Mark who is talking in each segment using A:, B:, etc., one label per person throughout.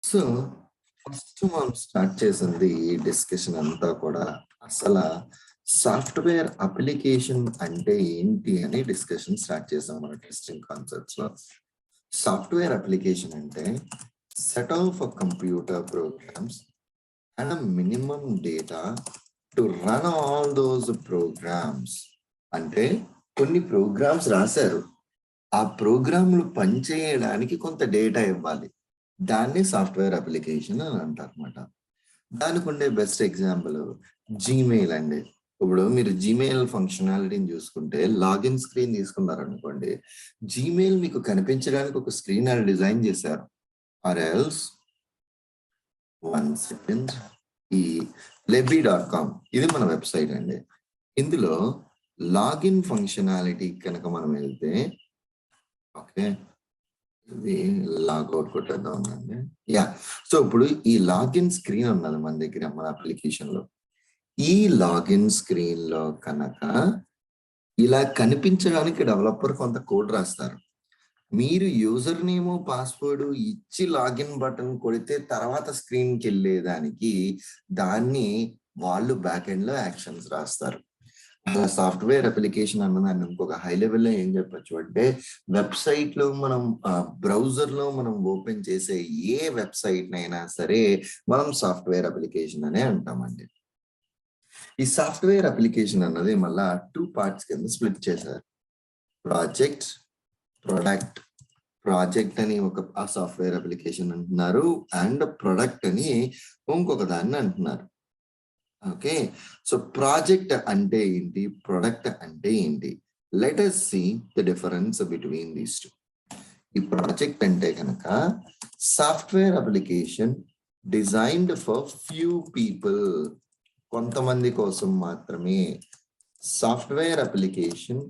A: So first మనం start చేసింది ఈ డిస్కషన్ అంతా కూడా అసలు సాఫ్ట్వేర్ అప్లికేషన్ అంటే ఏంటి అని డిస్కషన్ స్టార్ట్ చేసాం మన టెస్టింగ్ కాన్సెప్ట్స్ లో. సాఫ్ట్వేర్ అప్లికేషన్ అంటే set of computer programs and minimum data to run all those programs. అంటే కొన్ని ప్రోగ్రామ్స్ రాశారు, ఆ ప్రోగ్రాంలు పనిచేయడానికి కొంత డేటా ఇవ్వాలి, దాన్ని సాఫ్ట్వేర్ అప్లికేషన్ అని అంటారు అనమాట. దానికి ఉండే బెస్ట్ ఎగ్జాంపుల్ జీమెయిల్ అండి. ఇప్పుడు మీరు జీమెయిల్ ఫంక్షనాలిటీని చూసుకుంటే లాగిన్ స్క్రీన్ తీసుకున్నారనుకోండి, జీమెయిల్ మీకు కనిపించడానికి ఒక స్క్రీన్ అని డిజైన్ చేశారు. ఆర్ ఎల్స్ 1 సెకండ్, ఈ lebby.com ఇది మన వెబ్సైట్ అండి. ఇందులో లాగిన్ ఫంక్షనాలిటీ కనుక మనం వెళ్తే, ఓకే ఇది లాగౌట్ కొట్టేద్దాం ఉందండి. యా, సో ఇప్పుడు ఈ లాగిన్ స్క్రీన్ ఉన్నది మన దగ్గర మన అప్లికేషన్ లో. ఈ లాగిన్ స్క్రీన్ లో కనుక ఇలా కనిపించడానికి డెవలపర్ కొంత కోడ్ రాస్తారు. మీరు యూజర్ నేమ్ పాస్వర్డ్ ఇచ్చి లాగిన్ బటన్ కొడితే తర్వాత స్క్రీన్కి వెళ్ళేదానికి దాన్ని వాళ్ళు బ్యాక్ ఎండ్ లో యాక్షన్స్ రాస్తారు. సాఫ్ట్వేర్ అప్లికేషన్ అన్నదాన్ని ఇంకొక హై లెవెల్లో ఏం చెప్పచ్చు అంటే, వెబ్సైట్ లో మనం బ్రౌజర్ లో మనం ఓపెన్ చేసే ఏ వెబ్సైట్ అయినా సరే మనం సాఫ్ట్వేర్ అప్లికేషన్ అనే అంటామండి. ఈ సాఫ్ట్వేర్ అప్లికేషన్ అన్నది మళ్ళా 2 పార్ట్స్ కింద స్ప్లిట్ చేశారు. Project, product. ప్రాజెక్ట్ అని ఒక సాఫ్ట్వేర్ అప్లికేషన్ అంటున్నారు, అండ్ ప్రొడక్ట్ అని ఇంకొక దాన్ని అంటున్నారు. ఓకే, సో ప్రాజెక్ట్ అంటే ఏంటి, ప్రొడక్ట్ అంటే ఏంటి? Let us see the difference between these two. ఈ ప్రాజెక్ట్ అంటే కనుక software application designed for few people, కొంతమంది కోసం మాత్రమే. Software application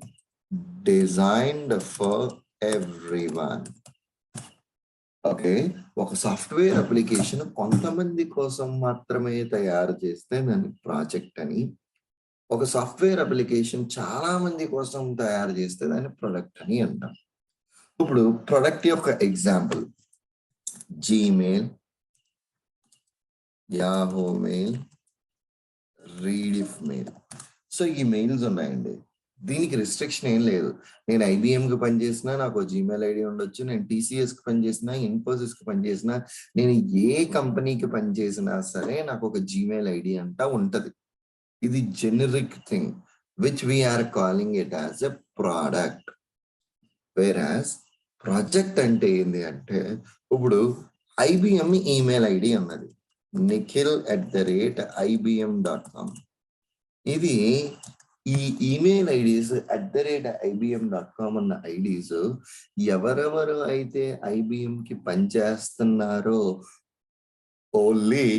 A: designed for everyone. Okay, ఒక సాఫ్ట్వేర్ అప్లికేషన్ కొంతమంది కోసం మాత్రమే తయారు చేస్తే దాన్ని ప్రాజెక్ట్ అని, ఒక సాఫ్ట్వేర్ అప్లికేషన్ చాలా మంది కోసం తయారు చేస్తే దాన్ని ప్రొడక్ట్ అని అంటాం. ఇప్పుడు ప్రొడక్ట్ యొక్క example Gmail, Yahoo mail, Rediff mail. So ఈ మెయిల్స్ ఉన్నాయండి, దీనికి రిస్ట్రిక్షన్ ఏం లేదు. నేను ఐబిఎంకి పనిచేసినా నాకు జీమెయిల్ ఐడి ఉండొచ్చు, నేను టీసీఎస్కి పనిచేసినా, ఇన్ఫోసిస్కి పనిచేసినా, నేను ఏ కంపెనీకి పనిచేసినా సరే నాకు ఒక జీమెయిల్ ఐడి అంటా ఉంటది. ఇది generic thing which we are calling it as a product. Whereas project అంటే ఏంటి అంటే, ఇప్పుడు ఐబిఎం ఈమెయిల్ ఐడి అన్నది nikhil@ibm.com. ఇది ఈ ఈమెయిల్ ఐడీస్ @ibm.com అన్న ఐడీస్ ఎవరెవరు అయితే ఐబిఎం కి పనిచేస్తున్నారో only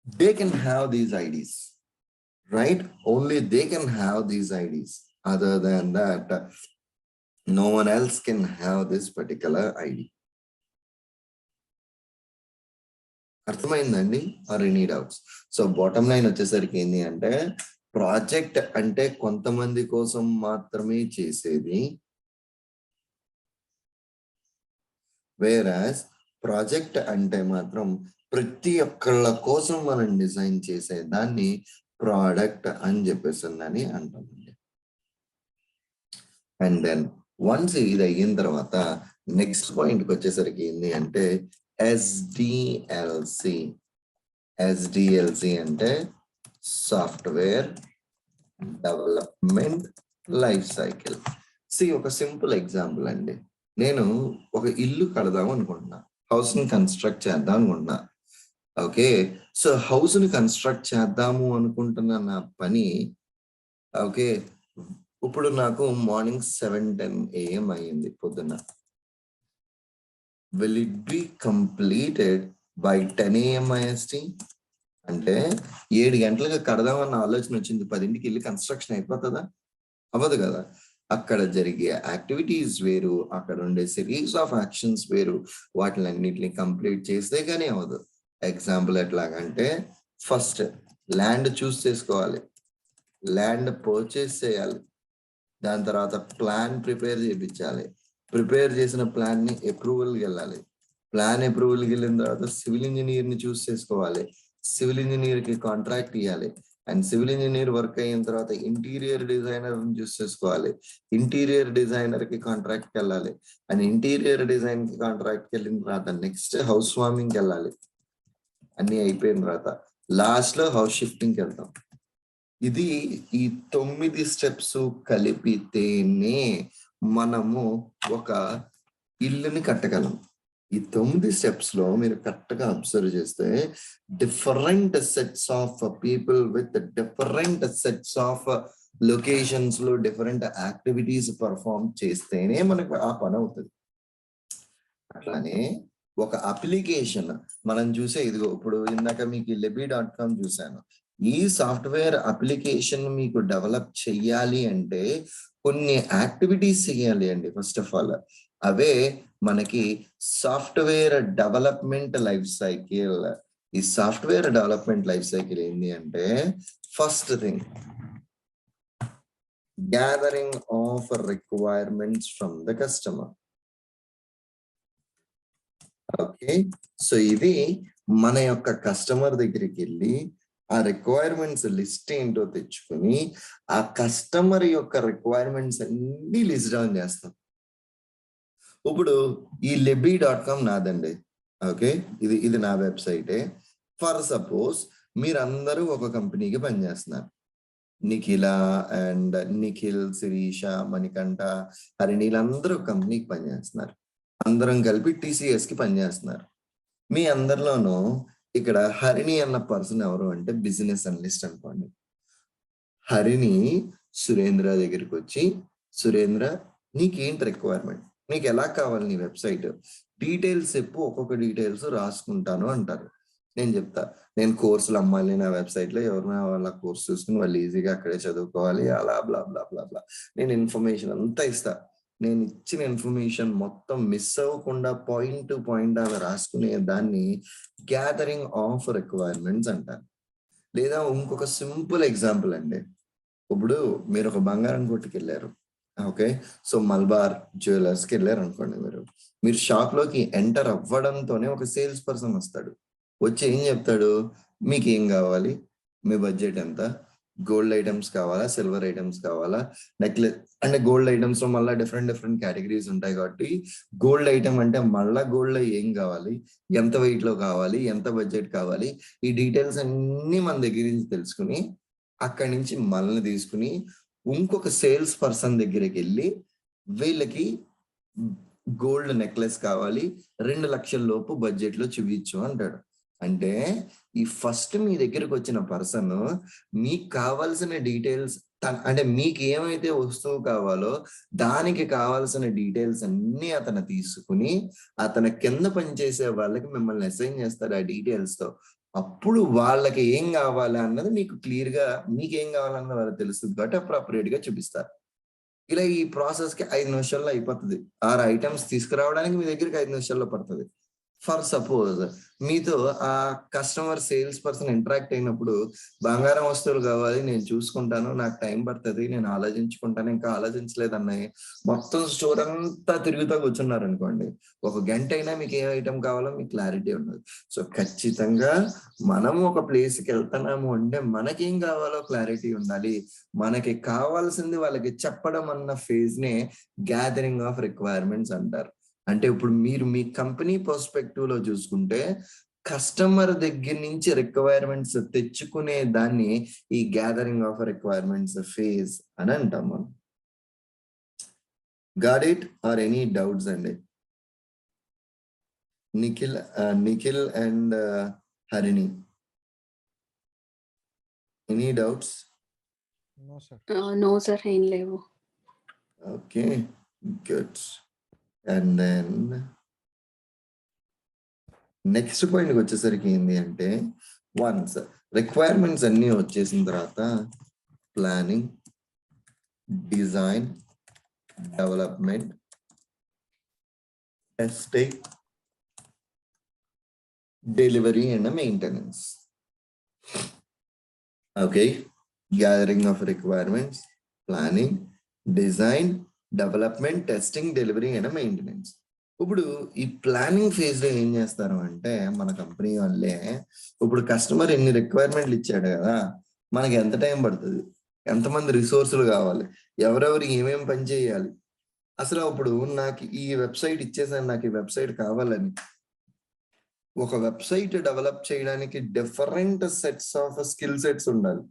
A: they can have these IDs, right? Only they can have these IDs. Other than that, no one else can have this particular ID. అర్థమైందండి? Are any doubts? So bottom line వచ్చేసరికి ఏంటి అంటే, project అంటే కొంతమంది కోసం మాత్రమే చేసేది, వేరాస్ project అంటే మాత్రం ప్రతి ఒక్కళ్ళ కోసం మనం డిజైన్ చేసే దాన్ని ప్రోడక్ట్ అని చెప్పేసిందని అంటామండి. అండ్ దెన్ వన్స్ ఇది అయిన తర్వాత నెక్స్ట్ పాయింట్కి వచ్చేసరికి ఏంటి అంటే ఎస్డిఎల్సి. ఎస్డిఎల్సి అంటే సాఫ్ట్వేర్ డెవలప్మెంట్ లైఫ్ సైకిల్. ఒక సింపుల్ ఎగ్జాంపుల్ అండి, నేను ఒక ఇల్లు కడదాం అనుకుంటున్నా, హౌస్ ని కన్స్ట్రక్ట్ చేద్దాం అనుకుంటున్నా. ఓకే, సో హౌస్ ని కన్స్ట్రక్ట్ చేద్దాము అనుకుంటున్న నా పని, ఓకే ఇప్పుడు నాకు మార్నింగ్ 7:10 AM అయ్యింది పొద్దున్న. Will it be completed by 10 AM IST? అంటే 7 గంటలకు కడదామన్న ఆలోచన వచ్చింది, 10ంటికి ఇల్లు కన్స్ట్రక్షన్ అయిపోతుందా? అవ్వదు కదా. అక్కడ జరిగే యాక్టివిటీస్ వేరు, అక్కడ ఉండే సిరీస్ ఆఫ్ యాక్షన్స్ వేరు, వాటిలన్నిటిని కంప్లీట్ చేస్తే కానీ అవ్వదు. ఎగ్జాంపుల్ ఎట్లాగంటే, ఫస్ట్ ల్యాండ్ చూస్ చేసుకోవాలి, ల్యాండ్ పర్చేస్ చేయాలి, దాని తర్వాత ప్లాన్ ప్రిపేర్ చేయించాలి, ప్రిపేర్ చేసిన ప్లాన్ ని అప్రూవల్కి వెళ్ళాలి. ప్లాన్ అప్రూవల్కి వెళ్ళిన తర్వాత సివిల్ ఇంజనీర్ ని చూస్ చేసుకోవాలి. సివిల్ ఇంజనీర్ కి కాంట్రాక్ట్ ఇవ్వాలి. అండ్ సివిల్ ఇంజనీర్ వర్క్ అయిన తర్వాత ఇంటీరియర్ డిజైనర్ ని చూస్ చేసుకోవాలి. ఇంటీరియర్ డిజైనర్ కి కాంట్రాక్ట్కి వెళ్ళాలి. అండ్ ఇంటీరియర్ డిజైన్ కి కాంట్రాక్ట్కి వెళ్ళిన తర్వాత నెక్స్ట్ హౌస్ వార్మింగ్కి వెళ్ళాలి. అన్ని అయిపోయిన తర్వాత లాస్ట్ లో హౌస్ షిఫ్టింగ్కి వెళ్తాం. ఇది ఈ 9 స్టెప్స్ కలిపితేనే మనము ఒక ఇల్లుని కట్టగలం. ఈ 9 స్టెప్స్ లో మీరు కరెక్ట్ గా అబ్జర్వ్ చేస్తే different sets of people with different sets of locations లో డిఫరెంట్ యాక్టివిటీస్ పర్ఫామ్ చేస్తేనే మనకు ఆ పని అవుతుంది. అట్లానే ఒక అప్లికేషన్ మనం చూసే ఇదిగో ఇప్పుడు ఇందాక మీకు lebby.com చూసాను. ఈ సాఫ్ట్వేర్ అప్లికేషన్ మీకు డెవలప్ చెయ్యాలి అంటే కొన్ని యాక్టివిటీస్ చేయాలి అండి. ఫస్ట్ ఆఫ్ ఆల్ అవే మనకి సాఫ్ట్వేర్ డెవలప్మెంట్ లైఫ్ సైకిల్. ఈ సాఫ్ట్వేర్ డెవలప్మెంట్ లైఫ్ సైకిల్ ఏంటి అంటే first thing gathering of requirements from the customer. Okay, so ఇది మన యొక్క కస్టమర్ దగ్గరికి వెళ్ళి ఆ రిక్వైర్మెంట్స్ లిస్ట్ ఏంటో తెచ్చుకుని ఆ కస్టమర్ యొక్క రిక్వైర్మెంట్స్ అన్ని లిస్ట్ డౌన్ చేస్తాం. ఇప్పుడు ఈ lebby.com నాదండి. ఓకే, ఇది నా వెబ్సైటే. ఫర్ సపోజ్ మీరందరూ ఒక కంపెనీకి పనిచేస్తున్నారు. నిఖిల అండ్ నిఖిల్, శిరీష, మణికంఠ, హరిణి వీళ్ళందరూ కంపెనీకి పనిచేస్తున్నారు. అందరం కలిపి TCS కి పనిచేస్తున్నారు. మీ అందరిలోనూ ఇక్కడ హరిణి అన్న పర్సన్ ఎవరు అంటే బిజినెస్ అనలిస్ట్ అనుకోండి. హరిణి సురేంద్ర దగ్గరికి వచ్చి, సురేంద్ర నీకేంటి రిక్వైర్మెంట్, నీకు ఎలా కావాలి నీ వెబ్సైట్ డీటెయిల్స్ చెప్పు, ఒక్కొక్క డీటెయిల్స్ రాసుకుంటాను అంటారు. నేను చెప్తా, నేను కోర్సులు అమ్మాలి నా వెబ్సైట్ లో, ఎవరైనా వాళ్ళ కోర్స్ చూసుకుని వాళ్ళు ఈజీగా అక్కడే చదువుకోవాలి, అలా బ్లా బ్లా బ్లా బ్లా నేను ఇన్ఫర్మేషన్ అంతా ఇస్తా. నేను ఇచ్చిన ఇన్ఫర్మేషన్ మొత్తం మిస్ అవ్వకుండా పాయింట్ టు పాయింట్ అలా రాసుకునే దాన్ని గ్యాదరింగ్ ఆఫ్ రిక్వైర్మెంట్స్ అంటారు. లేదా ఇంకొక సింపుల్ ఎగ్జాంపుల్ అండి, ఇప్పుడు మీరు ఒక బంగారం కొట్టుకి వెళ్ళారు. ఓకే, సో మల్బార్ జ్యువెలర్స్కి వెళ్ళారు అనుకోండి. మీరు షాప్ లోకి ఎంటర్ అవ్వడంతోనే ఒక సేల్స్ పర్సన్ వస్తాడు. వచ్చి ఏం చెప్తాడు, మీకు ఏం కావాలి, మీ బడ్జెట్ ఎంత, గోల్డ్ ఐటమ్స్ కావాలా, సిల్వర్ ఐటమ్స్ కావాలా, నెక్లెస్ అంటే గోల్డ్ ఐటమ్స్ లో మళ్ళీ డిఫరెంట్ కేటగిరీస్ ఉంటాయి కాబట్టి గోల్డ్ ఐటమ్ అంటే మళ్ళా గోల్డ్ లో ఏం కావాలి, ఎంత వెయిట్ లో కావాలి, ఎంత బడ్జెట్ కావాలి, ఈ డీటెయిల్స్ అన్ని మన దగ్గర నుంచి తెలుసుకుని అక్కడి నుంచి మనల్ని తీసుకుని ఇంకొక సేల్స్ పర్సన్ దగ్గరికి వెళ్ళి వీళ్ళకి గోల్డ్ నెక్లెస్ కావాలి, 2 లక్షల లోపు బడ్జెట్ లో చూపించు అంటాడు. అంటే ఈ ఫస్ట్ మీ దగ్గరకు వచ్చిన పర్సన్ మీకు కావాల్సిన డీటెయిల్స్ అంటే మీకు ఏమైతే వస్తువు కావాలో దానికి కావాల్సిన డీటెయిల్స్ అన్ని అతను తీసుకుని అతను కింద పనిచేసే వాళ్ళకి మిమ్మల్ని అసైన్ చేస్తారు ఆ డీటెయిల్స్ తో. అప్పుడు వాళ్ళకి ఏం కావాలి అన్నది మీకు క్లియర్ గా, మీకు ఏం కావాలన్నది వాళ్ళకి తెలుస్తుంది కాబట్టి అప్రాపరియేట్ గా చూపిస్తారు. ఇలా ఈ ప్రాసెస్ కి 5 నిమిషాల్లో అయిపోతుంది. 6 ఐటమ్స్ తీసుకురావడానికి మీ దగ్గరికి 5 నిమిషాల్లో పడుతుంది. ఫర్ సపోజ్ మీతో ఆ కస్టమర్ సేల్స్ పర్సన్ ఇంటరాక్ట్ అయినప్పుడు బంగారం వస్తువులు కావాలి, నేను చూసుకుంటాను, నాకు టైం పడుతుంది, నేను ఆలోచించుకుంటాను, ఇంకా ఆలోచించలేదు అన్నాయి మొత్తం స్టోర్ అంతా తిరుగుతా కూర్చున్నారు అనుకోండి, 1 గంట అయినా మీకు ఏ ఐటమ్ కావాలో మీకు క్లారిటీ ఉండదు. సో ఖచ్చితంగా మనము ఒక ప్లేస్కి వెళ్తున్నాము అంటే మనకేం కావాలో క్లారిటీ ఉండాలి. మనకి కావాల్సింది వాళ్ళకి చెప్పడం అన్న ఫేజ్ నే గ్యాదరింగ్ ఆఫ్ రిక్వైర్మెంట్స్ అంటారు. అంటే ఇప్పుడు మీరు మీ కంపెనీ పర్స్పెక్టివ్ లో చూసుకుంటే కస్టమర్ దగ్గర నుంచి రిక్వైర్మెంట్స్ తెచ్చుకునే దాన్ని ఈ గ్యాదరింగ్ ఆఫ్ రిక్వైర్మెంట్స్ ఫేజ్ అని అంటాం మనం. Got it or any doubts అండి? Nikhil and Harini, any doubts?
B: No sir, ఏం లేవు.
A: Okay, good. And then next పాయింట్కి వచ్చేసరికి ఏంటి అంటే వన్స్ రిక్వైర్మెంట్స్ అన్ని వచ్చేసిన తర్వాత planning, design, development, testing, delivery and maintenance. Okay, gathering of requirements, planning, design, development, testing, delivery and maintenance. ఇప్పుడు ఈ ప్లానింగ్ ఫేజ్ లో ఏం చేస్తారు అంటే మన కంపెనీ వాళ్ళే ఇప్పుడు కస్టమర్ ఎన్ని రిక్వైర్మెంట్లు ఇచ్చాడు కదా, మనకి ఎంత టైం పడుతుంది, ఎంతమంది రిసోర్సులు కావాలి, ఎవరెవరు ఏమేమి పని చేయాలి, అసలు అప్పుడు నాకు ఈ వెబ్సైట్ ఇచ్చేసాను, నాకు ఈ వెబ్సైట్ కావాలని. ఒక వెబ్సైట్ డెవలప్ చేయడానికి different sets of skill sets ఉండాలి.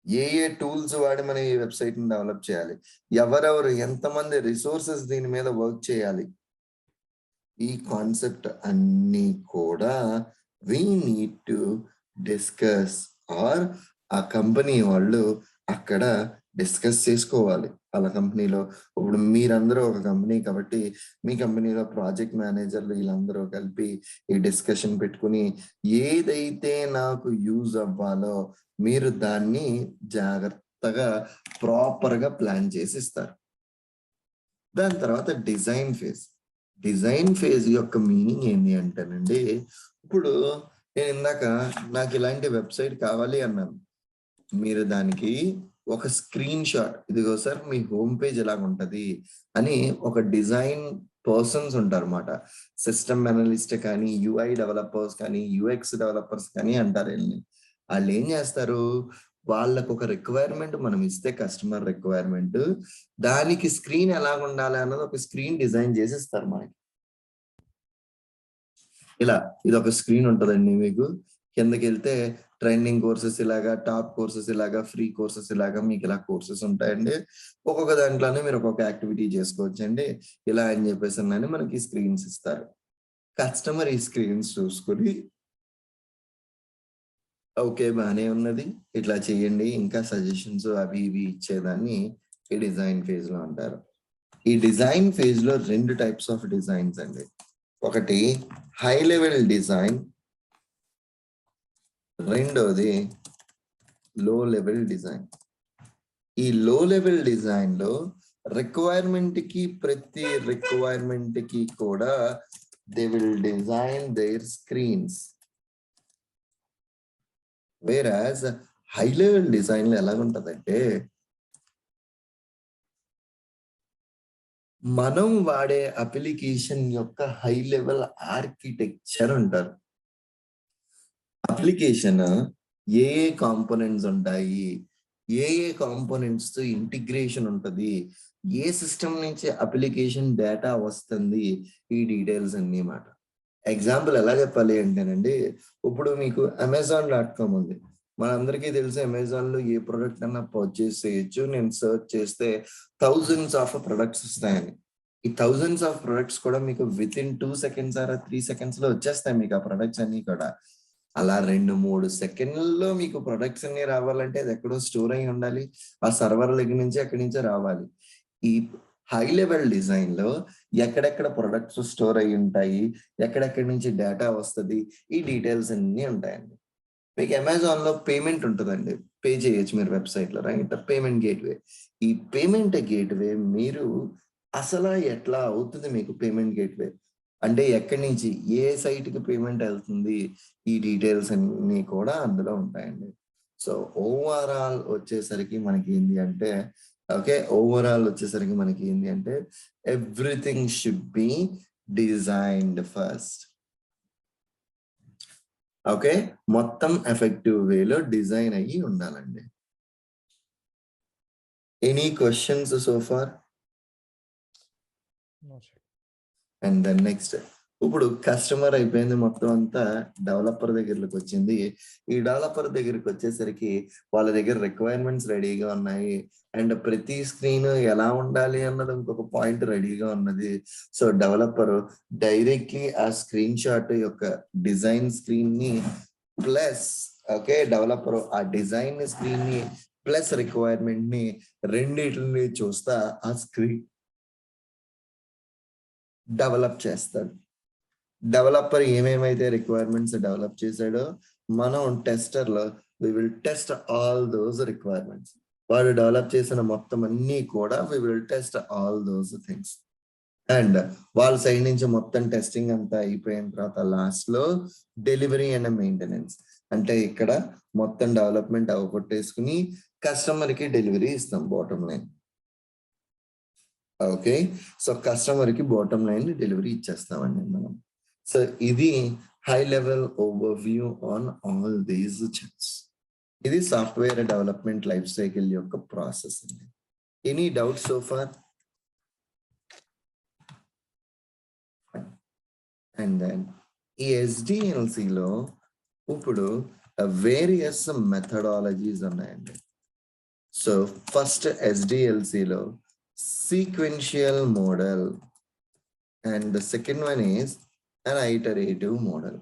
A: ఏ టూల్స్ వాడి మనం ఈ వెబ్సైట్ ని డెవలప్ చేయాలి, ఎవరెవరు ఎంతమంది రిసోర్సెస్ దీని మీద వర్క్ చేయాలి, ఈ కాన్సెప్ట్ అన్ని కూడా we need to discuss or ఆ కంపెనీ వాళ్ళు అక్కడ డిస్కస్ చేసుకోవాలి వాళ్ళ కంపెనీలో. ఇప్పుడు మీరందరూ ఒక కంపెనీ కాబట్టి మీ కంపెనీలో ప్రాజెక్ట్ మేనేజర్లు వీళ్ళందరూ కలిపి ఈ డిస్కషన్ పెట్టుకుని ఏదైతే నాకు యూజ్ అవ్వాలో మీరు దాన్ని జాగ్రత్తగా ప్రాపర్ గా ప్లాన్ చేసి ఇస్తారు. దాని తర్వాత డిజైన్ ఫేజ్. డిజైన్ ఫేజ్ యొక్క మీనింగ్ ఏంటి అంటేనండి, ఇప్పుడు నేను ఇందాక నాకు ఇలాంటి వెబ్సైట్ కావాలి అన్నాను, మీరు దానికి ఒక స్క్రీన్ షాట్, ఇదిగో సార్ మీ హోమ్ పేజ్ ఎలా ఉంటది అని ఒక డిజైన్ పర్సన్స్ ఉంటారు అన్నమాట. సిస్టమ్ అనలిస్ట్ కానీ, యూఐ డెవలపర్స్ కానీ, యూఎక్స్ డెవలపర్స్ కానీ అంటారు వీళ్ళని. వాళ్ళు ఏం చేస్తారు, వాళ్ళకు ఒక రిక్వైర్మెంట్ మనం ఇస్తే కస్టమర్ రిక్వైర్మెంట్, దానికి స్క్రీన్ ఎలా ఉండాలి అన్నది ఒక స్క్రీన్ డిజైన్ చేసి ఇస్తారు మనకి. ఇలా ఇది ఒక స్క్రీన్ ఉంటుందండి మీకు, కిందకి వెళ్తే ట్రైనింగ్ కోర్సెస్ ఇలాగా, టాప్ కోర్సెస్ ఇలాగా, ఫ్రీ కోర్సెస్ ఇలాగా మీకు ఇలా కోర్సెస్ ఉంటాయండి. ఒక్కొక్క దాంట్లోనే మీరు ఒక్కొక్క యాక్టివిటీ చేసుకోవచ్చండి ఇలా అని చెప్పేసి అని మనకి స్క్రీన్స్ ఇస్తారు. కస్టమర్ ఈ స్క్రీన్స్ చూసుకుని ఓకే బానే ఉన్నది, ఇట్లా చేయండి, ఇంకా సజెషన్స్ అవి ఇవి ఇచ్చేదాన్ని ఈ డిజైన్ ఫేజ్ లో అంటారు. ఈ డిజైన్ ఫేజ్ లో 2 టైప్స్ ఆఫ్ డిజైన్స్ అండి. ఒకటి హై లెవెల్ డిజైన్, రెండోది లో లెవెల్ డిజైన్. ఈ లో లెవెల్ డిజైన్ లో రిక్వైర్మెంట్ కి ప్రతి రిక్వైర్మెంట్ కి కూడా they will design their screens. Whereas high level design లో ఎలా ఉంటదంటే మనం వాడే అప్లికేషన్ యొక్క హై లెవెల్ ఆర్కిటెక్చర్ అంటారు. అప్లికేషన్ ఏ కాంపోనెంట్స్ ఉంటాయి, ఏ కాంపోనెంట్స్ తో ఇంటిగ్రేషన్ ఉంటది, ఏ సిస్టమ్ నుంచి అప్లికేషన్ డేటా వస్తుంది, ఈ డీటెయిల్స్ అన్ని మాట. ఎగ్జాంపుల్ ఎలా చెప్పాలి అంటేనండి, ఇప్పుడు మీకు Amazon.com ఉంది, మనందరికీ తెలుసు అమెజాన్ లో ఏ ప్రొడక్ట్ అన్నా పర్చేస్ చేయొచ్చు. నేను సర్చ్ చేస్తే థౌజండ్స్ ఆఫ్ ప్రొడక్ట్స్ వస్తాయని. ఈ థౌజండ్స్ ఆఫ్ ప్రొడక్ట్స్ కూడా మీకు within 2 seconds or 3 seconds లో వచ్చేస్తాయి మీకు ఆ ప్రొడక్ట్స్ అన్ని కూడా. అలా 2-3 సెకండ్లలో మీకు ప్రొడక్ట్స్ అన్ని రావాలంటే అది ఎక్కడో స్టోర్ అయి ఉండాలి, ఆ సర్వర్ దగ్గర నుంచి అక్కడి నుంచే రావాలి. ఈ హై లెవెల్ డిజైన్ లో ఎక్కడెక్కడ ప్రొడక్ట్స్ స్టోర్ అయి ఉంటాయి, ఎక్కడెక్కడి నుంచి డేటా వస్తుంది, ఈ డీటెయిల్స్ అన్ని ఉంటాయండి. మీకు అమెజాన్ లో పేమెంట్ ఉంటుందండి, పే చేయొచ్చు మీరు వెబ్సైట్ లో, రైట్? Payment gateway. ఈ పేమెంట్ గేట్వే మీరు అసలు ఎట్లా అవుతుంది మీకు పేమెంట్ గేట్వే అంటే ఎక్కడి నుంచి ఏ సైట్ కి పేమెంట్ వెళ్తుంది, ఈ డీటెయిల్స్ అన్ని కూడా అందులో ఉంటాయండి. సో ఓవరాల్ వచ్చేసరికి మనకి ఏంటి అంటే everything should be designed first. Okay, మొత్తం ఎఫెక్టివ్ వేలో డిజైన్ అయ్యి ఉండాలండి. Any questions so far? And then next, ఇప్పుడు కస్టమర్ అయిపోయింది, మొత్తం అంతా డెవలపర్ దగ్గరకు వచ్చింది. ఈ డెవలపర్ దగ్గరికి వచ్చేసరికి వాళ్ళ దగ్గర రిక్వైర్మెంట్స్ రెడీగా ఉన్నాయి, అండ్ ప్రతి స్క్రీన్ ఎలా ఉండాలి అన్నది ఇంకొక పాయింట్ రెడీగా ఉన్నది. సో డెవలపర్ డైరెక్ట్లీ ఆ స్క్రీన్ షాట్ యొక్క డిజైన్ స్క్రీన్ ని ప్లస్ డెవలపర్ ఆ డిజైన్ స్క్రీన్ ని ప్లస్ రిక్వైర్మెంట్ ని రెండింటిని చూస్తా ఆ స్క్రీన్ డెవలప్ చేస్తాడు. డెవలపర్ ఏమేమైతే రిక్వైర్మెంట్స్ డెవలప్ చేశాడో మనం టెస్టర్ లో we will test all those requirements. వాడు డెవలప్ చేసిన మొత్తం అన్ని కూడా we will test all those things. And వాళ్ళ సైడ్ నుంచి మొత్తం టెస్టింగ్ అంతా అయిపోయిన తర్వాత లాస్ట్ లో డెలివరీ అండ్ మెయింటెనెన్స్, అంటే ఇక్కడ మొత్తం డెవలప్మెంట్ అవగొట్టేసుకుని కస్టమర్ కి డెలివరీ ఇస్తాం. Bottom line okay, so customer కి బాటమ్ లైన్ డెలివరీ ఇచ్చేస్తామండి మనం. సో ఇది high level overview on all these checks. ఇది సాఫ్ట్వేర్ డెవలప్మెంట్ లైఫ్ సైకిల్ యొక్క ప్రాసెస్ అండి. Any doubt so far? And then ఈ ఎస్డిఎల్సిలో ఇప్పుడు వేరియస్ మెథడాలజీస్ ఉన్నాయండి. సో ఫస్ట్ ఎస్డిఎల్సిలో sequential model and the second one is an iterative model.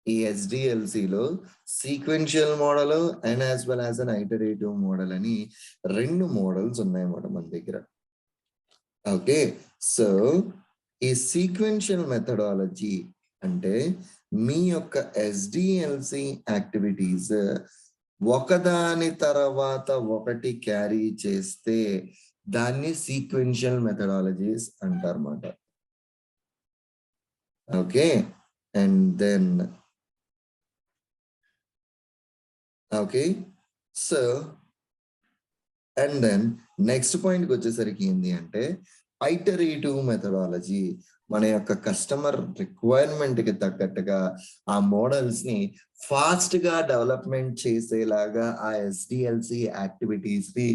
A: ఈ ఎస్డిఎల్సిలో sequential model and as well as an iterative model అని రెండు మోడల్స్ ఉన్నాయన్నమాట మన దగ్గర. ఓకే, సో ఈ సీక్వెన్షియల్ మెథడాలజీ అంటే మీ యొక్క ఎస్డిఎల్సి యాక్టివిటీస్ ఒకదాని తర్వాత ఒకటి క్యారీ చేస్తే దాన్ని సీక్వెన్షియల్ మెథడాలజీస్ అంటారన్నమాట. Okay, and then okay, so and then next పాయింట్కి వచ్చేసరికి ఏంటి అంటే ఐటరేటివ్ మెథడాలజీ. మన యొక్క కస్టమర్ రిక్వైర్మెంట్ కి తగ్గట్టుగా ఆ మోడల్స్ ని ఫాస్ట్ గా డెవలప్మెంట్ చేసేలాగా ఆ ఎస్డిఎల్సి యాక్టివిటీస్ ని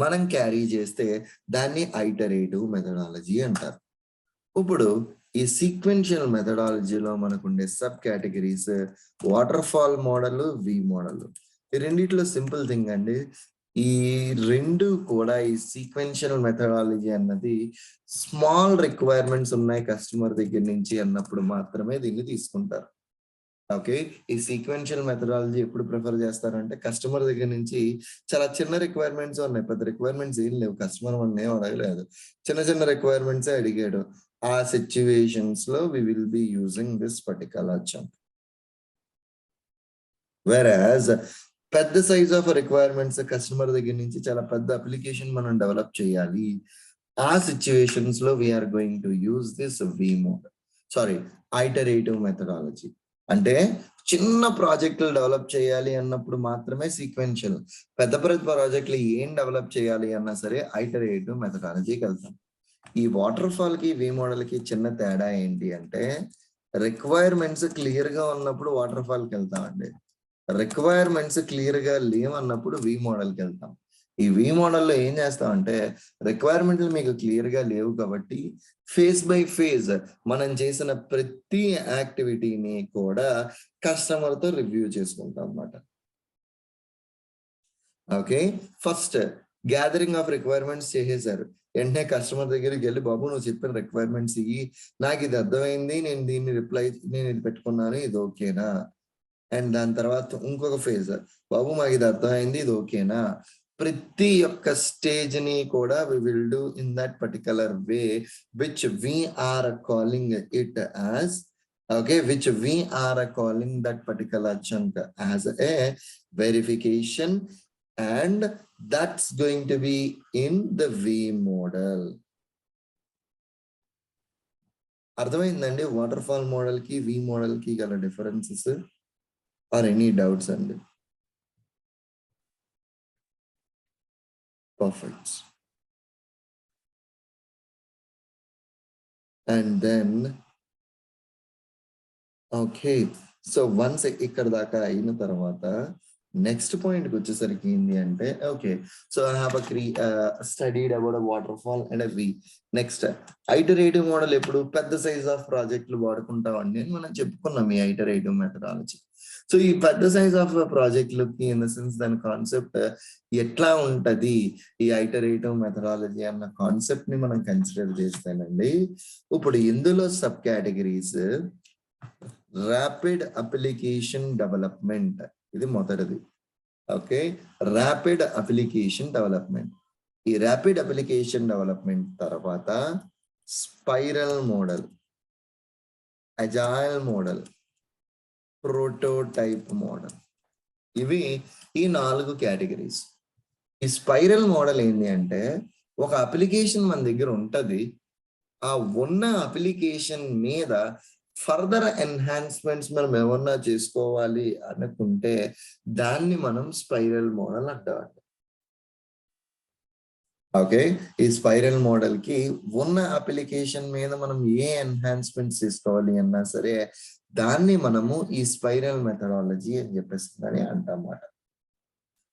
A: మనం క్యారీ చేస్తే దాన్ని ఐటరేటివ్ మెథడాలజీ అంటారు. ఇప్పుడు ఈ సీక్వెన్షియల్ మెథడాలజీలో మనకు ఉండే subcategories waterfall model, V model. ఈ రెండిట్లో సింపుల్ థింగ్ అండి, ఈ రెండు కూడా ఈ సీక్వెన్షియల్ మెథడాలజీ అన్నది స్మాల్ రిక్వైర్మెంట్స్ ఉన్నాయి కస్టమర్ దగ్గర నుంచి అన్నప్పుడు మాత్రమే దీన్ని తీసుకుంటారు. ఓకే, ఈ సీక్వెన్షియల్ మెథడాలజీ ఎప్పుడు ప్రిఫర్ చేస్తారంటే కస్టమర్ దగ్గర నుంచి చాలా చిన్న రిక్వైర్మెంట్స్ ఉన్నాయి, పెద్ద రిక్వైర్మెంట్స్ ఏం లేవు, కస్టమర్ మన ఏం అడగలేదు, చిన్న చిన్న రిక్వైర్మెంట్స్ అడిగాడు. ఆ సిచ్యువేషన్స్ లో we will be using this particular chunk. వెరాజ్ పెద్ద సైజ్ ఆఫ్ రిక్వైర్మెంట్స్ కస్టమర్ దగ్గర నుంచి చాలా పెద్ద అప్లికేషన్ మనం డెవలప్ చేయాలి, ఆ సిచ్యువేషన్స్ లో we are going to use this V model, sorry iterative methodology. అంటే చిన్న ప్రాజెక్టులు డెవలప్ చేయాలి అన్నప్పుడు మాత్రమే సీక్వెన్షియల్, పెద్ద పెద్ద ప్రాజెక్టులు ఏం డెవలప్ చేయాలి అన్నా సరే ఐటరేటివ్ మెథడాలజీకి వెళ్తాం. ఈ వాటర్ ఫాల్ కి వి మోడల్ కి చిన్న తేడా ఏంటి అంటే రిక్వైర్మెంట్స్ క్లియర్ గా ఉన్నప్పుడు వాటర్ ఫాల్ కి వెళ్తామండి, రిక్వైర్మెంట్స్ క్లియర్ గా లేవన్నప్పుడు వి మోడల్కి వెళ్తాం. ఈ వి మోడల్లో ఏం చేస్తామంటే రిక్వైర్మెంట్లు మీకు క్లియర్ గా లేవు కాబట్టి ఫేజ్ బై ఫేజ్ మనం చేసిన ప్రతి యాక్టివిటీని కూడా కస్టమర్ తో రివ్యూ చేసుకుంటాం అన్నమాట. Okay, first gathering of requirements చేసేసారు, వెంటనే కస్టమర్ దగ్గరికి వెళ్ళి బాబు నువ్వు చెప్పిన రిక్వైర్మెంట్స్ ఇవి, నాకు ఇది అర్థమైంది, నేను దీన్ని నేను ఇది పెట్టుకున్నాను, ఇది ఓకేనా? అండ్ దాని తర్వాత ఇంకొక ఫేజ్, బాబు మాకు ఇది అర్థమైంది, ఇది ఓకేనా? ప్రతి ఒక్క స్టేజ్ ని కూడా we will do in that particular way which we are calling it as okay, which we are calling that particular chunk as a verification, and that's going to be in the V model. అర్థమైందండి waterfall model కి V model కి గల differences? Are any doubts అండి? Perfect. And then okay, so once ఇక్కడ దాకా అయిన తర్వాత next point కి వచ్చేసరికి ఏంటి అంటే okay, so I have studied about waterfall and V. Next iterative model ఎప్పుడు పెద్ద సైజ్ ఆఫ్ ప్రాజెక్టులు వాడుకుంటామండి అని మనం చెప్పుకున్నాం ఈ ఐటరేటివ్ మెథడాలజీ. సో ఈ పెద్ద సైజ్ ఆఫ్ ప్రాజెక్టులకి ఇన్ ద సెన్స్ దాని కాన్సెప్ట్ ఎట్లా ఉంటది ఈ ఐటరేటివ్ మెథడాలజీ అన్న కాన్సెప్ట్ ని మనం కన్సిడర్ చేస్తానండి. ఇప్పుడు ఇందులో sub categories rapid application development, ఇది మొదటిది. Okay, rapid application development. ఈ ర్యాపిడ్ అప్లికేషన్ డెవలప్మెంట్ తర్వాత spiral model, agile model, prototype model, ఇవి ఈ 4 కేటగిరీస్. ఈ స్పైరల్ మోడల్ ఏంటి అంటే ఒక అప్లికేషన్ మన దగ్గర ఉంటది, ఆ ఉన్న అప్లికేషన్ మీద ఫర్దర్ ఎన్హాన్స్మెంట్స్ మనం ఏమన్నా చేసుకోవాలి అనుకుంటే దాన్ని మనం స్పైరల్ మోడల్ అంటాం. ఓకే, ఈ స్పైరల్ మోడల్ కి ఉన్న అప్లికేషన్ మీద మనం ఏ ఎన్హాన్స్మెంట్స్ తీసుకోవాలి అన్నా సరే దాన్ని మనము ఈ స్పైరల్ మెథడాలజీ అని చెప్పేస్తుందని అంటామాట.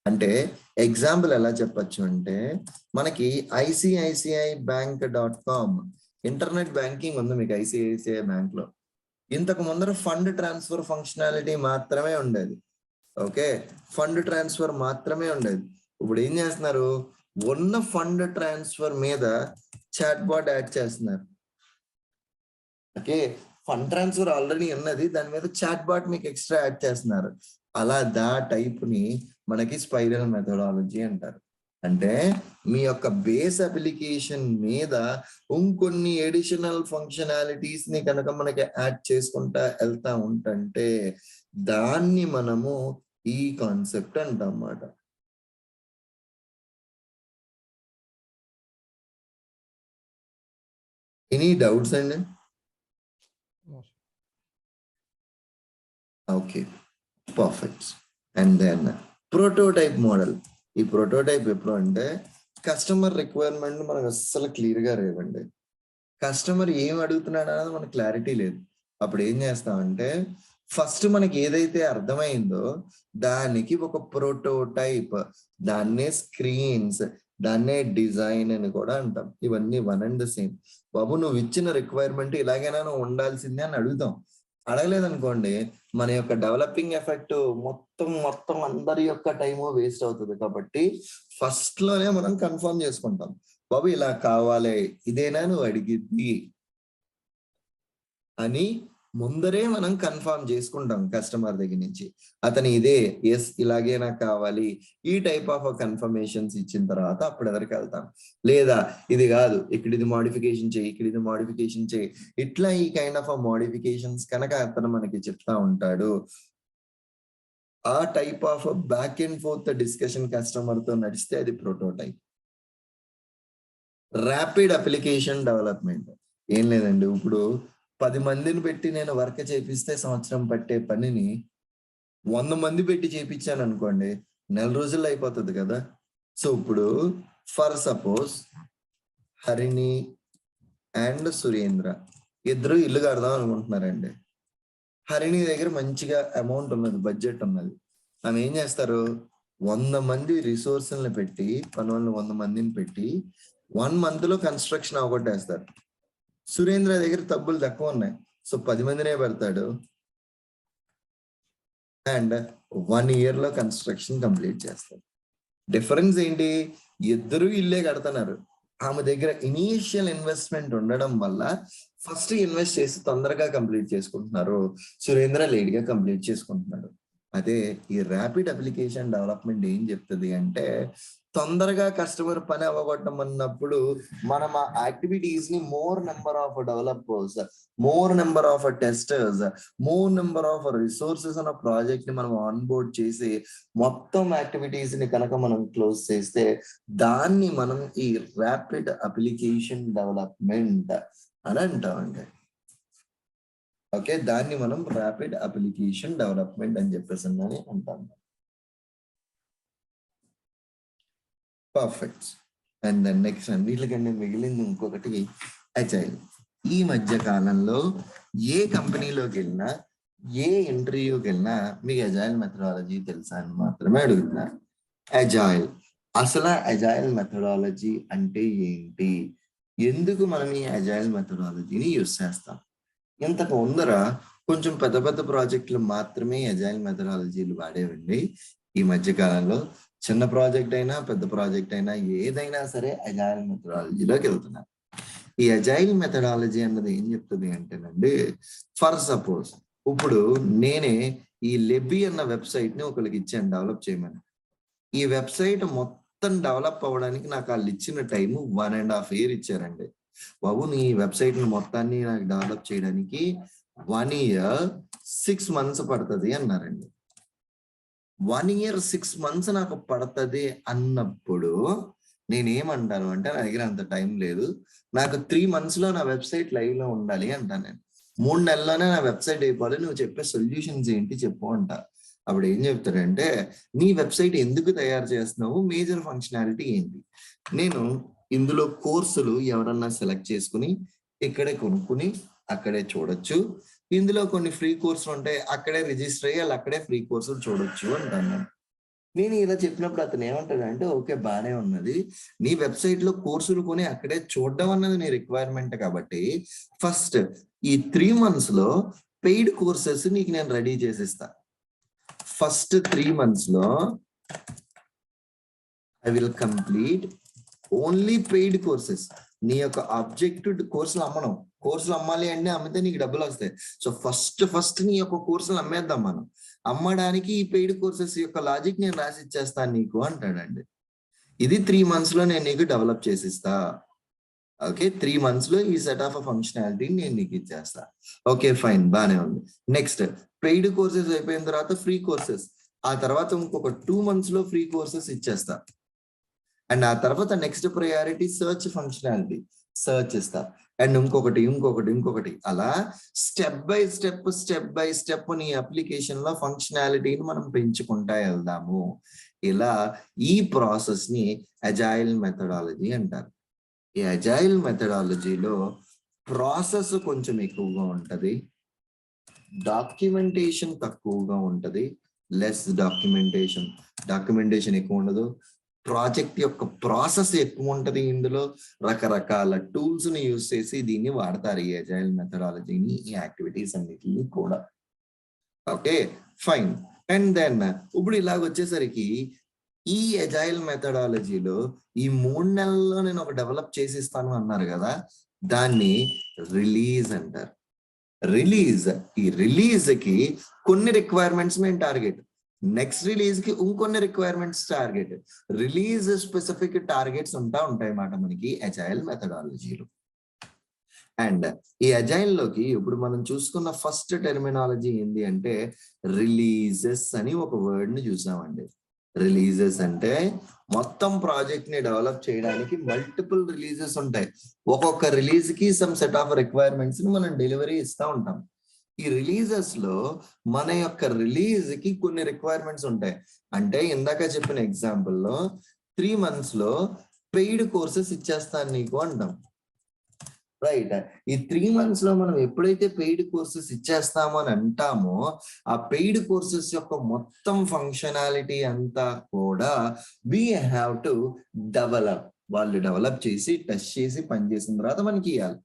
A: అంటే ఎగ్జాంపుల్ ఎలా చెప్పచ్చు అంటే మనకి ICICIbank.com ఇంటర్నెట్ బ్యాంకింగ్ ఉంది మీకు ఐసిఐసిఐ బ్యాంక్ లో. ఇంతకు ముందర ఫండ్ ట్రాన్స్ఫర్ ఫంక్షనాలిటీ మాత్రమే ఉండేది. ఓకే, ఫండ్ ట్రాన్స్ఫర్ మాత్రమే ఉండేది. ఇప్పుడు ఏం చేస్తున్నారు, ఉన్న ఫండ్ ట్రాన్స్ఫర్ మీద చాట్ బాట్ యాడ్ చేస్తున్నారు. ఓకే, ఫండ్ ట్రాన్స్ఫర్ ఆల్రెడీ ఉన్నది, దాని మీద చాట్ బాట్ మీకు ఎక్స్ట్రా యాడ్ చేస్తున్నారు. అలా టైప్ ని మనకి స్పైరల్ మెథడాలజీ అంటారు. అంటే మీ యొక్క బేస్ అప్లికేషన్ మీద ఇంకొన్ని ఎడిషనల్ ఫంక్షనాలిటీస్ ని కనుక మనకి యాడ్ చేసుకుంటా వెళ్తా ఉంటే దాన్ని మనము ఈ కాన్సెప్ట్ అంటాం అన్నమాట. ఎనీ డౌట్స్ అండి? Okay, perfect. And then prototype model. ఈ ప్రోటోటైప్ ఎప్పుడు అంటే కస్టమర్ రిక్వైర్మెంట్ మనకు అస్సలు క్లియర్ గా రేవండి. కస్టమర్ ఏం అడుగుతున్నాడు అనేది మనకు క్లారిటీ లేదు. అప్పుడు ఏం చేస్తామంటే ఫస్ట్ మనకి ఏదైతే అర్థమైందో దానికి ఒక ప్రోటోటైప్, దాన్నే స్క్రీన్స్, దాన్నే డిజైన్ అని కూడా అంటాం. ఇవన్నీ వన్ అండ్ ద సేమ్. బాబు నువ్వు ఇచ్చిన రిక్వైర్మెంట్ ఇలాగైనా నువ్వు ఉండాల్సిందే అని అడుగుతాం. అడగలేదనుకోండి మన యొక్క డెవలపింగ్ ఎఫెక్ట్ మొత్తం అందరి యొక్క టైము వేస్ట్ అవుతుంది. కాబట్టి ఫస్ట్ లోనే మనం కన్ఫర్మ్ చేసుకుంటాం, బాబు ఇలా కావాలి, ఇదేనా నువ్వు అడిగింది అని ముందరే మనం కన్ఫర్మ్ చేసుకుంటాం కస్టమర్ దగ్గర నుంచి. అతను ఇదే ఎస్ ఇలాగే నాకు కావాలి, ఈ టైప్ ఆఫ్ కన్ఫర్మేషన్స్ ఇచ్చిన తర్వాత అప్పుడు ఎదరికి వెళ్తాం. లేదా ఇది కాదు, ఇక్కడ ఇది మోడిఫికేషన్ చేయి, ఇక్కడ ఇది మోడిఫికేషన్ చేయి, ఇట్లా ఈ కైండ్ ఆఫ్ మోడిఫికేషన్స్ కనుక అతను మనకి చెప్తా ఉంటాడు. ఆ type of back and fourth discussion customer తో నడిస్తే అది ప్రోటోటైప్. ర్యాపిడ్ అప్లికేషన్ డెవలప్మెంట్ ఏం లేదండి, ఇప్పుడు 10 మందిని పెట్టి నేను వర్క్ చేపిస్తే సంవత్సరం పట్టే పనిని 100 మంది పెట్టి చేపించాను అనుకోండి, 4 రోజుల్లో అయిపోతుంది కదా. సో ఇప్పుడు for suppose Harini and Surendra ఇద్దరు ఇల్లు కడదాం అనుకుంటున్నారండి. హరిణి దగ్గర మంచిగా అమౌంట్ ఉన్నది, బడ్జెట్ ఉన్నది. ఆమె ఏం చేస్తారు, 100 మంది రిసోర్సులను పెట్టి, పనులను 100 మందిని పెట్టి 1 month లో కన్స్ట్రక్షన్ అవగొట్టేస్తారు. సురేంద్ర దగ్గర తబ్బులు తక్కువ ఉన్నాయి, సో 10 మందినే పెడతాడు అండ్ 1 year లో కన్స్ట్రక్షన్ కంప్లీట్ చేస్తాడు. డిఫరెన్స్ ఏంటి, ఇద్దరు ఇల్లే కడుతున్నారు. ఆమె దగ్గర ఇనీషియల్ ఇన్వెస్ట్మెంట్ ఉండడం వల్ల ఫస్ట్ ఇన్వెస్ట్ చేసి తొందరగా కంప్లీట్ చేసుకుంటున్నారు, సురేంద్ర లేట్ గా కంప్లీట్ చేసుకుంటున్నాడు. అదే ఈ ర్యాపిడ్ అప్లికేషన్ డెవలప్మెంట్ ఏం చెప్తుంది అంటే తొందరగా కస్టమర్ పని అవ్వగొట్టమన్నప్పుడు మనం ఆ యాక్టివిటీస్ ని more number of developers, more number of testers, more number of resources అన్న ప్రాజెక్ట్ ని మనం ఆన్బోర్డ్ చేసి మొత్తం యాక్టివిటీస్ ని కనుక మనం క్లోజ్ చేస్తే దాన్ని మనం ఈ ర్యాపిడ్ అప్లికేషన్ డెవలప్మెంట్ అని అంటామండి. ఓకే, దాన్ని మనం ర్యాపిడ్ అప్లికేషన్ డెవలప్మెంట్ అని చెప్పేసి అంటాం. పర్ఫెక్ట్. అండ్ దెన్ నెక్స్ట్ అన్నిటికంటే మిగిలింది ఇంకొకటి అజైల్. ఈ మధ్య కాలంలో ఏ కంపెనీలోకి వెళ్ళినా, ఏ ఇంటర్వ్యూకి వెళ్ళినా మీకు అజైల్ మెథడాలజీ తెలుసా అని మాత్రమే అడుగుతున్నారు. అజైల్, అసలు అజైల్ మెథడాలజీ అంటే ఏంటి, ఎందుకు మనం ఈ అజైల్ మెథడాలజీని యూజ్ చేస్తాం? ఇంతకు ముందర కొంచెం పెద్ద పెద్ద ప్రాజెక్టులు మాత్రమే అజైల్ మెథడాలజీలు వాడేవండి. ఈ మధ్య కాలంలో చిన్న ప్రాజెక్ట్ అయినా పెద్ద ప్రాజెక్ట్ అయినా ఏదైనా సరే అజైల్ మెథడాలజీలోకి వెళ్తున్నారు. ఈ అజైల్ మెథడాలజీ అన్నది ఏం చెప్తుంది అంటేనండి, ఫర్ సపోజ్ ఇప్పుడు నేనే ఈ లెబీ అన్న వెబ్సైట్ ని ఒకరికి ఇచ్చాను డెవలప్ చేయమని. ఈ వెబ్సైట్ మొత్తం డెవలప్ అవ్వడానికి నాకు వాళ్ళు ఇచ్చిన టైం 1.5 years ఇచ్చారండి. బాబు నీ వెబ్సైట్ ని మొత్తాన్ని నాకు డెవలప్ చేయడానికి 1 year 6 months పడుతుంది అన్నారండి. 1 year 6 months నాకు పడుతుంది అన్నప్పుడు నేనేమంటాను అంటే నా దగ్గర అంత టైం లేదు, నాకు 3 months లో నా వెబ్సైట్ లైవ్ లో ఉండాలి అంటాను నేను. 3 నెలల్లోనే నా వెబ్సైట్ అయిపోవాలి, నువ్వు చెప్పే సొల్యూషన్స్ ఏంటి చెప్పు అంట. అప్పుడు ఏం చెప్తాడంటే నీ వెబ్సైట్ ఎందుకు తయారు చేస్తున్నావు, మేజర్ ఫంక్షనాలిటీ ఏంటి. నేను ఇందులో కోర్సులు ఎవరన్నా సెలెక్ట్ చేసుకుని ఇక్కడే కొనుక్కుని అక్కడే చూడొచ్చు. ఇందులో కొన్ని ఫ్రీ కోర్సులు ఉంటాయి, అక్కడే రిజిస్టర్ అయ్యి వాళ్ళు అక్కడే ఫ్రీ కోర్సులు చూడొచ్చు అంటాను. నేను ఇలా చెప్పినప్పుడు అతను ఏమంటాడంటే ఓకే బానే ఉన్నది, నీ వెబ్సైట్ లో కోర్సులు కొని అక్కడే చూడడం అన్నది నీ రిక్వైర్మెంట్ కాబట్టి ఫస్ట్ ఈ 3 months లో పెయిడ్ కోర్సెస్ నీకు నేను రెడీ చేసిస్తా. ఫస్ట్ 3 months లో I will complete only paid courses. నీ యొక్క ఆబ్జెక్టివ్ కోర్సులు అమ్మడం, కోర్సులు అమ్మాలి అంటే అమ్మితే నీకు డబ్బులు వస్తాయి. సో ఫస్ట్ నీ యొక్క కోర్సులు అమ్మేద్దాం మనం. అమ్మడానికి ఈ పెయిడ్ కోర్సెస్ యొక్క లాజిక్ నేను రాసి ఇచ్చేస్తాను నీకు అంటాడండి. ఇది 3 months లో నేను నీకు డెవలప్ చేసిస్తా. ఓకే, 3 months లో ఈ సెట్ ఆఫ్ ఫంక్షనాలిటీ నేను నీకు ఇచ్చేస్తా. ఓకే ఫైన్, బానే ఉంది. నెక్స్ట్ పెయిడ్ కోర్సెస్ అయిపోయిన తర్వాత ఫ్రీ కోర్సెస్, ఆ తర్వాత ఇంకొక 2 months లో ఫ్రీ కోర్సెస్ ఇచ్చేస్తా. అండ్ ఆ తర్వాత next priority search functionality, search ఇస్తా. అండ్ ఇంకొకటి అలా స్టెప్ బై స్టెప్ నీ అప్లికేషన్ లో ఫంక్షనాలిటీని మనం పెంచుకుంటా వెళ్దాము. ఇలా ఈ ప్రాసెస్ ని అజైల్ మెథడాలజీ అంటారు. ఈ అజైల్ మెథడాలజీలో ప్రాసెస్ కొంచెం ఎక్కువగా ఉంటది, డాక్యుమెంటేషన్ తక్కువగా ఉంటది, లెస్ డాక్యుమెంటేషన్ ఎక్కువ ఉండదు. ప్రాజెక్ట్ యొక్క ప్రాసెస్ ఎక్కువ ఉంటది. ఇందులో రకరకాల టూల్స్ ని యూజ్ చేసి దీన్ని వాడతారు, ఈ అజైల్ మెథడాలజీని, ఈ యాక్టివిటీస్ అన్నిటిని కూడా. Okay fine. అండ్ దెన్ ఇప్పుడు ఇలాగ వచ్చేసరికి ఈ అజైల్ మెథడాలజీలో ఈ 3 నెలల్లో నేను ఒక డెవలప్ చేసిస్తాను అన్నారు కదా, దాన్ని రిలీజ్ అంటారు. ఈ రిలీజ్ కి కొన్ని రిక్వైర్మెంట్స్ మేము టార్గెట్, నెక్స్ట్ రిలీజ్ కి ఇంకొన్ని requirements target, release specific targets ఉంటాయి అన్నమాట మనకి అజైల్ మెథడాలజీలో. అండ్ ఈ అజైల్ లోకి ఇప్పుడు మనం చూసుకున్న ఫస్ట్ టెర్మినాలజీ ఏంటి అంటే రిలీజెస్ అని ఒక వర్డ్ ని చూసామండి. రిలీజెస్ అంటే మొత్తం ప్రాజెక్ట్ ని డెవలప్ చేయడానికి మల్టిపుల్ రిలీజెస్ ఉంటాయి. ఒక్కొక్క రిలీజ్ కి సమ్ సెట్ ఆఫ్ రిక్వైర్మెంట్స్ ని మనం డెలివరీ ఇస్తా ఉంటాం. ఈ రిలీజెస్ లో మన యొక్క రిలీజ్ కి కొన్ని రిక్వైర్మెంట్స్ ఉంటాయి. అంటే ఇందాక చెప్పిన ఎగ్జాంపుల్ లో 3 months లో పెయిడ్ కోర్సెస్ ఇచ్చేస్తాను నీకు అంటాం, రైట్. ఈ 3 months లో మనం ఎప్పుడైతే పెయిడ్ కోర్సెస్ ఇచ్చేస్తామో అని అంటామో, ఆ పెయిడ్ కోర్సెస్ యొక్క మొత్తం ఫంక్షనాలిటీ అంతా కూడా we have to డెవలప్. వాళ్ళు డెవలప్ చేసి టెస్ట్ చేసి పనిచేసిన తర్వాత మనకి ఇవ్వాలి.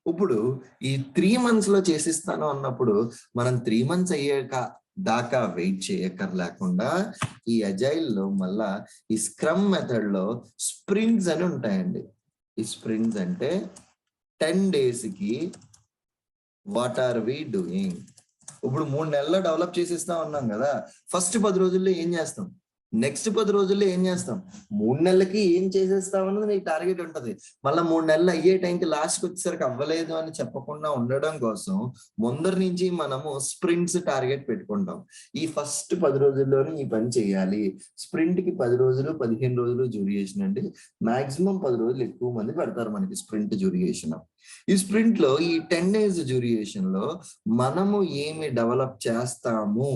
A: ఇప్పుడు ఈ 3 months లో చేసిస్తాను అన్నప్పుడు మనం 3 months అయ్యాక దాకా వెయిట్ చేయక్కర్లేకుండా ఈ అజైల్ లో మళ్ళా ఈ స్క్రమ్ మెథడ్ లో స్ప్రింట్స్ అని ఉంటాయండి. ఈ స్ప్రింట్స్ అంటే 10 days కి వాట్ ఆర్ వి డూయింగ్. ఇప్పుడు 3 నెలల్లో డెవలప్ చేసిస్తా ఉన్నాం కదా, ఫస్ట్ 10 రోజుల్లో ఏం చేస్తాం, నెక్స్ట్ 10 రోజుల్లో ఏం చేస్తాం, 3 నెలలకి ఏం చేసేస్తాం అన్నది నీకు టార్గెట్ ఉంటది. మళ్ళీ 3 నెలలు అయ్యే టైంకి లాస్ట్కి వచ్చేసరికి అవ్వలేదు అని చెప్పకుండా ఉండడం కోసం ముందర నుంచి మనము స్ప్రింట్స్ టార్గెట్ పెట్టుకుంటాం. ఈ ఫస్ట్ 10 రోజుల్లోనే ఈ పని చేయాలి. స్ప్రింట్ కి 10 రోజులు 15 రోజులు డ్యూరేషన్ అండి. మాక్సిమం 10 రోజులు ఎక్కువ మంది పెడతారు మనకి స్ప్రింట్ డ్యూరేషన్. ఈ స్ప్రింట్ లో ఈ 10 days డ్యూరేషన్ లో మనము ఏమి డెవలప్ చేస్తాము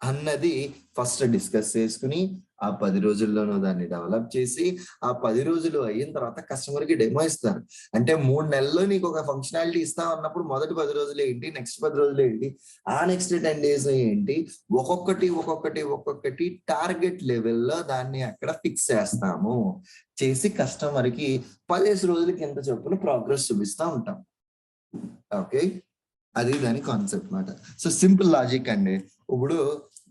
A: అన్నది ఫస్ట్ డిస్కస్ చేసుకుని ఆ 10 రోజుల్లోనూ దాన్ని డెవలప్ చేసి ఆ 10 రోజులు అయిన తర్వాత కస్టమర్ కి డెమో ఇస్తారు. అంటే 3 నెలల్లో నీకు ఒక ఫంక్షనాలిటీ ఇస్తా అన్నప్పుడు మొదటి 10 రోజులు ఏంటి, నెక్స్ట్ 10 రోజులు ఏంటి, ఆ నెక్స్ట్ 10 days ఏంటి, ఒక్కొక్కటి టార్గెట్ లెవెల్లో దాన్ని అక్కడ ఫిక్స్ చేస్తాము. చేసి కస్టమర్ కి 15 రోజులకి ఎంత చొప్పున ప్రోగ్రెస్ చూపిస్తా ఉంటాం. ఓకే, అది దాని కాన్సెప్ట్ మాట. సో సింపుల్ లాజిక్ అండి. ఇప్పుడు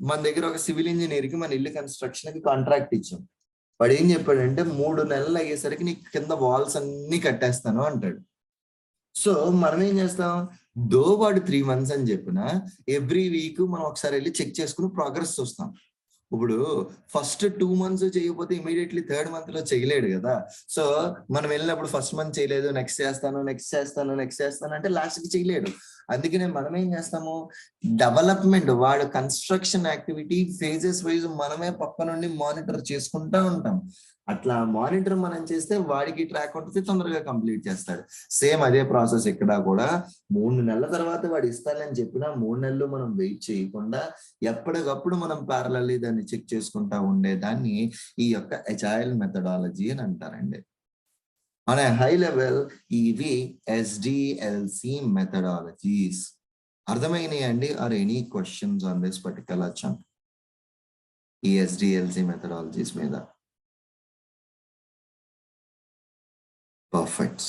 A: మన దగ్గర ఒక సివిల్ ఇంజనీర్ కి మన ఇల్లు కన్స్ట్రక్షన్ కి కాంట్రాక్ట్ ఇచ్చాం. వాడు ఏం చెప్పాడంటే 3 నెలలు అయ్యేసరికి నీకు కింద వాల్స్ అన్ని కట్టేస్తాను అంటాడు. సో మనం ఏం చేస్తాం, వాడు 3 months అని చెప్పిన ఎవ్రీ వీక్ మనం ఒకసారి వెళ్ళి చెక్ చేసుకుని ప్రోగ్రెస్ చూస్తాం. ఇప్పుడు ఫస్ట్ 2 months చేయకపోతే ఇమీడియట్లీ 3rd month లో చేయలేడు కదా. సో మనం వెళ్ళినప్పుడు ఫస్ట్ మంత్ చేయలేదు, నెక్స్ట్ చేస్తాను అంటే లాస్ట్ కి చేయలేడు. అందుకనే మనం ఏం చేస్తాము, డెవలప్మెంట్ వాడు కన్స్ట్రక్షన్ యాక్టివిటీ ఫేజెస్ వైజ్ మనమే పక్క నుండి మానిటర్ చేసుకుంటా ఉంటాం. అట్లా మానిటర్ మనం చేస్తే వాడికి ట్రాక్ ఉంటుంది, తొందరగా కంప్లీట్ చేస్తాడు. సేమ్ అదే ప్రాసెస్ ఇక్కడ కూడా 3 నెలల తర్వాత వాడు ఇస్తానని చెప్పినా 3 నెలలు మనం వెయిట్ చేయకుండా ఎప్పటికప్పుడు మనం ప్యారలల్లీ దాన్ని చెక్ చేసుకుంటా ఉండేదాన్ని ఈ యొక్క అజైల్ మెథడాలజీ అని అంటారండి. ఆన్ ఏ హై లెవెల్ ఇవి SDLC మెథడాలజీస్. అర్థమైనాయండి? Or any questions on this particular chunk ఈ SDLC మెథడాలజీస్ మీద? Perfect.